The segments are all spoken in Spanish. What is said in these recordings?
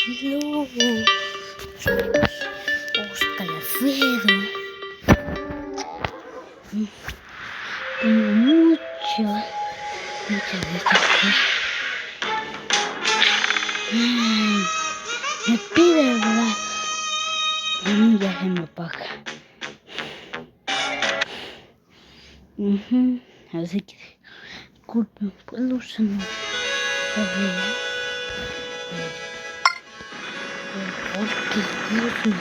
Hello. Oscar Alfredo. Tengo muchas veces. Me pide el brazo. A mí ya se me apaga. Así que disculpen por los sonidos. Porque yo soy...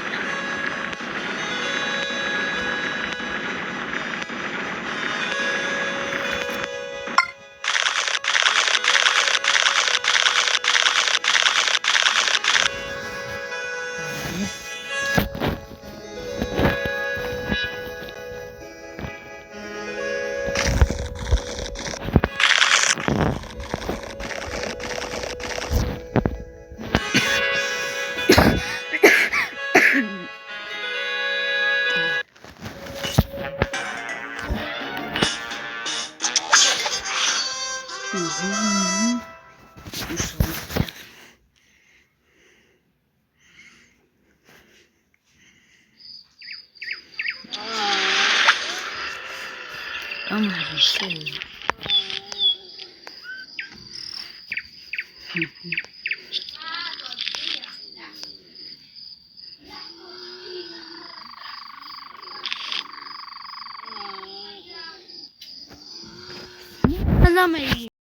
Vamos.